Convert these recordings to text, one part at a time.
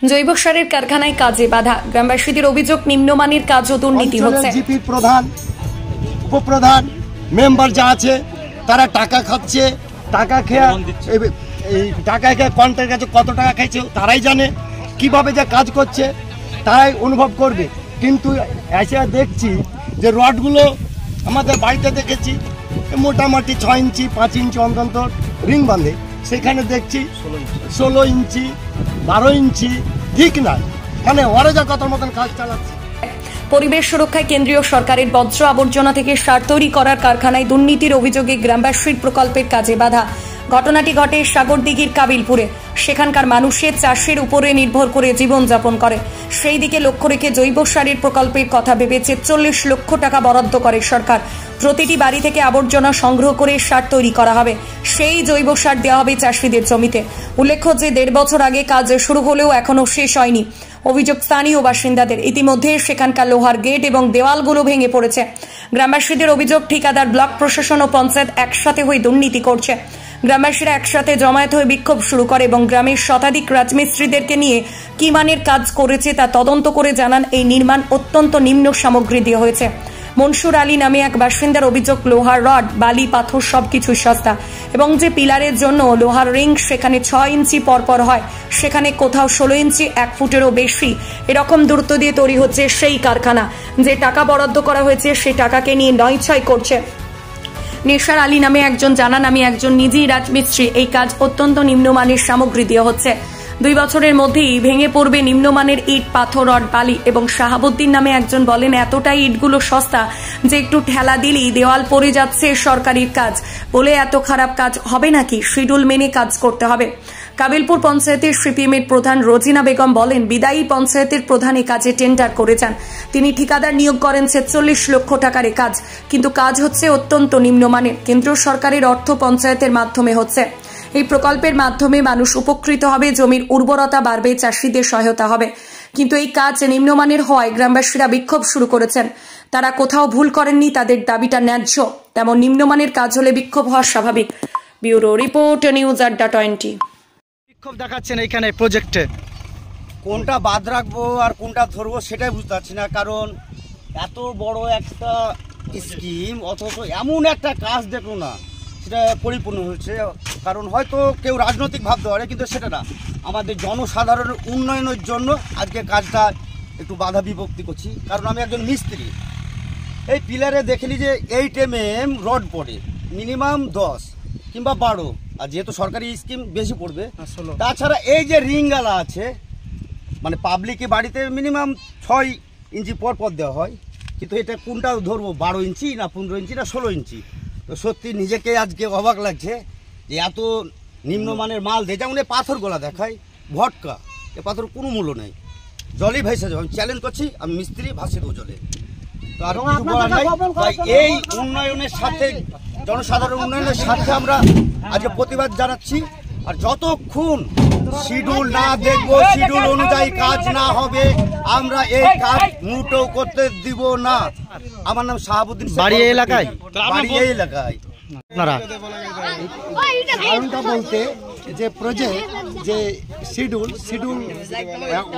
জৈব সারের কারখানায় কাজে বাধা, গ্রামবাসীদের অভিযোগ নিম্নমানের কাজ ও দুর্নীতি হচ্ছে। জিপির প্রধান, উপপ্রধান, মেম্বার যা আছে তারা টাকা খাচ্ছে, টাকা খেয়ে কন্ট্রাক্টের কাছে কত টাকা খাইছে তারাই জানে, কিভাবে যে কাজ করছে তারাই অনুভব করবে। কিন্তু এসে দেখছি যে রডগুলো আমাদের বাড়িতে দেখেছি মোটামুটি 6 ইঞ্চি 5 ইঞ্চি অন্তত রিং বাঁধে, সেখানে দেখছি 16 ইঞ্চি 12 ইঞ্চি, ঠিক নয়, মানে অরেজা কথার মতন কাজ চালাচ্ছে। পরিবেশ সুরক্ষায় কেন্দ্রীয় সরকারের বজ্র আবর্জনা থেকে সার তৈরি করার কারখানায় দুর্নীতির অভিযোগে গ্রামবাসীর প্রকল্পের কাজে বাধা। ঘটনাটি ঘটে সাগরদিঘির কাবিলপুরে। সেখানকার মানুষের চাষের উপরে নির্ভর করে জীবনযাপন করে। সেই দিকে লক্ষ্য রেখে জৈব সারের প্রকল্পের কথা ভেবে ৪৬ লক্ষ টাকা বরাদ্দ করে সরকার। প্রতিটি বাড়ি থেকে আবর্জনা সংগ্রহ করে সার তৈরি করা হবে, সেই জৈব সার দেওয়া হবে চাষিদের জমিতে। উল্লেখ্য যে ১.৫ বছর আগে কাজ শুরু হলেও এখনো শেষ হয়নি। অভিযোগ স্থানীয় বাসিন্দাদের। ইতিমধ্যে সেখানকার লোহার গেট এবং দেওয়ালগুলো ভেঙে পড়েছে। গ্রামবাসীদের অভিযোগ ঠিকাদার, ব্লক প্রশাসন ও পঞ্চায়েত একসাথে হয়ে দুর্নীতি করছে। গ্রামবাসীরা একসাথে জমায়েত হয়ে বিক্ষোভ শুরু করে এবং গ্রামের শতাধিক রাজমিস্ত্রিদেরকে নিয়ে কি মানের কাজ করেছে তা তদন্ত করে জানান এই নির্মাণ অত্যন্ত নিম্ন সামগ্রী দিয়ে হয়েছে। মনসুর আলী নামে এক বাসিন্দার অভিযোগ, লোহার রড, বালি, পাথর সবকিছু সস্তা এবং যে পিলারের জন্য লোহার রিং সেখানে 6 ইঞ্চি পরপর হয়, সেখানে কোথাও 16 ইঞ্চি 1 ফুটেরও বেশি। এরকম দূরত্ব দিয়ে তৈরি হচ্ছে সেই কারখানা। যে টাকা বরাদ্দ করা হয়েছে সেই টাকাকে নিয়ে নয়ছয় করছে। নেশার আলী নামে একজন জানান, আমি একজন নিজেই রাজমিস্ত্রি, এই কাজ অত্যন্ত নিম্নমানের সামগ্রী দিয়ে হচ্ছে। 2 বছরের মধ্যেই ভেঙে পড়বে নিম্নমানের ইট, পাথর, রড, বালি। এবং শাহাবুদ্দিন নামে একজন বলেন, এতটাই ইটগুলো সস্তা যে একটু ঠেলা দিলেই দেওয়াল পড়ে যাচ্ছে। সরকারির কাজ বলে এত খারাপ কাজ হবে নাকি? শিডিউল মেনে কাজ করতে হবে। কাবিলপুর পঞ্চায়েতের সিপিএমের প্রধান রোজিনা বেগম বলেন, বিদায়ী পঞ্চায়েতের প্রধান এই কাজে টেন্ডার করে যান। তিনি ঠিকাদার নিয়োগ করেন ৪৬ লক্ষ টাকার কাজ, কিন্তু কাজ হচ্ছে অত্যন্ত নিম্নমানের। কেন্দ্র সরকারের অর্থ পঞ্চায়েতের মাধ্যমে হচ্ছে। এই প্রকল্পের মাধ্যমে মানুষ উপকৃত হবে, জমির উর্বরতা বাড়বে, চাষিদের সহায়তা হবে। কিন্তু এই কাজ নিম্নমানের হওয়ায় গ্রামবাসীরা বিক্ষোভ শুরু করেছেন। তারা কোথাও ভুল করেননি, তাদের দাবিটা ন্যায্য। তেমন নিম্নমানের কাজ হলে বিক্ষোভ হওয়া স্বাভাবিক। ব্যুরো রিপোর্ট, নিউজ আড্ডা 20। বিক্ষোভ দেখাচ্ছেন এইখানে প্রজেক্টে, কোনটা বাদ রাখবো আর কোনটা ধরবো সেটাই বুঝতে পারছি না। কারণ এত বড় একটা স্কিম অথচ এমন একটা কাজ দেখো না সেটা পরিপূর্ণ হচ্ছে। কারণ হয়তো কেউ রাজনৈতিক ভাবতে পারে, কিন্তু সেটা না, আমাদের জনসাধারণের উন্নয়নের জন্য আজকে কাজটা একটু বাধা বিভক্তি করছি। কারণ আমি একজন মিস্ত্রি। এই পিলারে দেখলি যে 8 mm রড পড়ে, মিনিমাম 10 কিংবা 12, আর যেহেতু সরকারি স্কিম বেশি পড়বে। তাছাড়া এই যে রিংগালা আছে, মানে পাবলিকে বাড়িতে মিনিমাম 6 ইঞ্চি পর পর দেওয়া হয়, কিন্তু এটা কোনটা ধরবো, 12 ইঞ্চি না 15 ইঞ্চি না 16 ইঞ্চি? তো সত্যি নিজেকে আজকে অবাক লাগছে যে এত নিম্নমানের মাল দেয়। যেমন এই পাথরগুলা দেখায় ভটকা, এ পাথর কোনো মূল্য নেই, জলই ভেসে যাবে। আমি চ্যালেঞ্জ করছি, আমি মিস্ত্রি, ভাসিয়ে দেবো জলে। তো আর কিছু বলার নাই। তাই এই উন্নয়নের সাথে, জনসাধারণ উন্নয়নের সাথে আমরা আজকে প্রতিবাদ জানাচ্ছি। আর যতক্ষণ শিডিউল না দেখবো, শিডিউল অনুযায়ী কাজ না হবে, আমরা এই কাজ মুটেও করতে দিব না। আমার নাম শাহাবুদ্দিন। বাড়ি এই এলাকায়? বাড়ি এই এলাকায়। আপনারা কারণটা বলতে যে প্রজেক্ট যে শিডিউল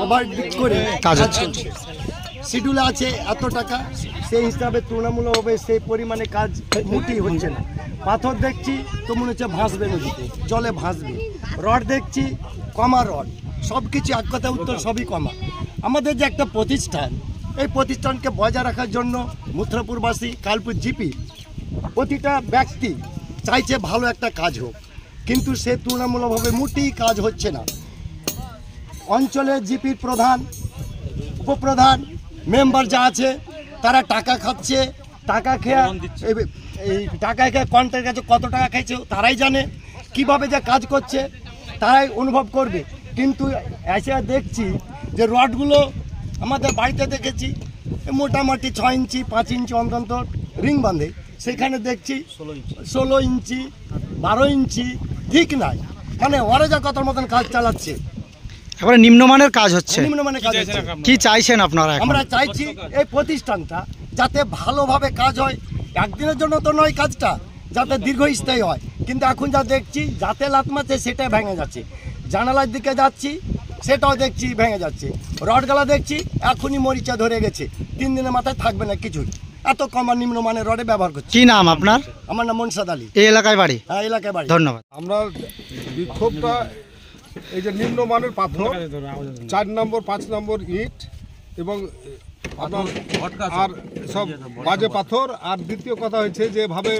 ওভারডিক করে কাজ হচ্ছে। শিডিউলে আছে এত টাকা, সেই হিসাবে তুলনামূলকভাবে সেই পরিমাণে কাজ মোটেই হচ্ছে না। পাথর দেখছি তো মনে হচ্ছে ভাসবে নদীতে, জলে ভাসবে। রড দেখছি কমা রড, সব কিছু এক কথা উত্তর সবই কমা। আমাদের যে একটা প্রতিষ্ঠান, এই প্রতিষ্ঠানকে বজায় রাখার জন্য মথুরাপুরবাসী, কালপুর জিপি প্রতিটা ব্যক্তি চাইছে ভালো একটা কাজ হোক, কিন্তু সে তুলনামূলকভাবে মোটেই কাজ হচ্ছে না। অঞ্চলে জিপির প্রধান, উপপ্রধান, মেম্বার যা আছে তারা টাকা খাচ্ছে, টাকা খেয়ে কন্ট্রাক্টের কাছে কত টাকা খাইছে তারাই জানে, কিভাবে যে কাজ করছে তারাই অনুভব করবে। কিন্তু এসে দেখছি যে রডগুলো আমাদের বাড়িতে দেখেছি মোটামুটি 6 ইঞ্চি 5 ইঞ্চি অন্তত রিং বাঁধে, সেখানে দেখছি 16 ইঞ্চি 12 ইঞ্চি, ঠিক নয়, মানে অরেজা কথার মতন কাজ চালাচ্ছে। এবারে নিম্নমানের কাজ হচ্ছে। নিম্নমানের কাজ হচ্ছে। কি চাইছেন আপনারা? আমরা চাইছি এই প্রতিষ্ঠানটা যাতে ভালোভাবে কাজ হয়, একদিনের জন্য তো নয়, কাজটা যাতে দীর্ঘস্থায়ী হয়। কিন্তু এখন যা দেখছি যাতে লাত মারছে সেটাই ভেঙে যাচ্ছে। জানালার দিকে যাচ্ছি সেটাও দেখছি ভেঙে যাচ্ছে। রডগুলা দেখছি এখনই মরিচা ধরে গেছে, 3 দিনের মাথায় থাকবে না কিছুই, এত কম আর নিম্নমানের রডে ব্যবহার করছে। কি নাম আপনার? আমার নাম মনসাদ আলী, এই এলাকায় বাড়ি? হ্যাঁ এলাকায় বাড়ি। ধন্যবাদ। আমরা বিক্ষোভটা এই যে নিম্নমানের পাথর, 4 নম্বর 5 নম্বর ইট এবং আর সব বাজে পাথর। আর দ্বিতীয় কথা হচ্ছে যেভাবে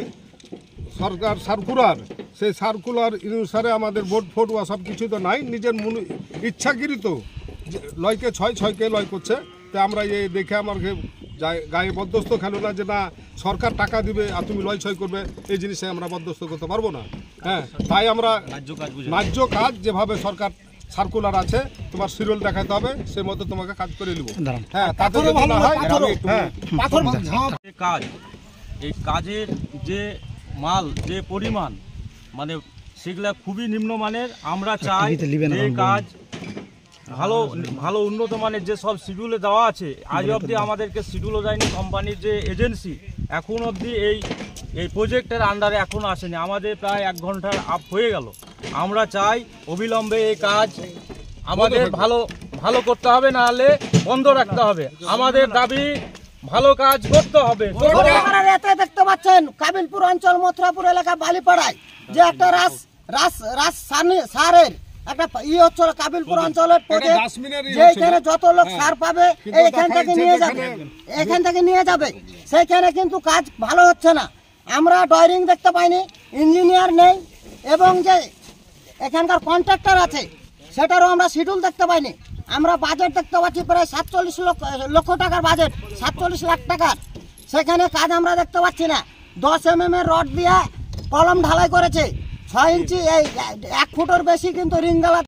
সরকার সার্কুলার, সেই সার্কুলার অনুসারে আমাদের ভোট ফোটুয়া সব কিছু তো নাই, নিজের ইচ্ছাকৃত লয়কে 6কে লয় করছে। তো আমরা এই দেখে আমাকে গায়ে বরদস্ত খেলো না যে না সরকার টাকা দিবে আর তুমি লয় 6 করবে, এই জিনিসে আমরা বরদস্ত করতে পারবো না। হ্যাঁ, তাই আমরা ন্যায্য কাজ যেভাবে সরকার সার্কুলার আছে, তোমার শিডিউল দেখাতে হবে, সেই মতো তোমাকে কাজ করে নিব। হ্যাঁ, তাতে ভালো হয়। কাজ, এই কাজের যে মাল, যে পরিমাণ, মানে সেগুলা খুবই নিম্নমানের। আমরা চাই যে কাজ ভালো ভালো উন্নত মানের যে সব শিডিউলে দেওয়া আছে, আজ অবধি আমাদেরকে শিডিউলও দেয়নি কোম্পানির যে এজেন্সি, এখন অবধি এই প্রজেক্টের আন্ডারে এখনও আসেনি। আমাদের প্রায় 1 ঘন্টার আপ হয়ে গেল। আমরা চাই অবিলম্বে এই কাজ আমাদের ভালো করতে হবে, না হলে বন্ধ রাখতে হবে। আমাদের দাবি ভালো কাজ করতে হবে। এতে দেখতে পাচ্ছেন কাবিলপুর অঞ্চল মথুরাপুর এলাকা বালিপাড়ায় যে একটা রাস সারের একটা হচ্ছিল কাবিলপুর অঞ্চলের যেখানে যত লোক সার পাবে এখান থেকে নিয়ে যাবে, সেইখানে কিন্তু কাজ ভালো হচ্ছে না। আমরা ড্রয়িং দেখতে পাইনি, ইঞ্জিনিয়ার নেই, এবং যে এখানকার কন্ট্রাক্টর আছে সেটারও আমরা শিডিউল দেখতে পাইনি। আমরা বাজেট দেখতে পাচ্ছি প্রায় 47 লক্ষ টাকার বাজেট, 47 লাখ টাকার, সেখানে কাজ আমরা দেখতে পাচ্ছি না। 10 mm এর রড দিয়ে কলম ঢালাই করেছে, 6 ইঞ্চি, এই 1 ফুটের বেশি কিন্তু রিংগালা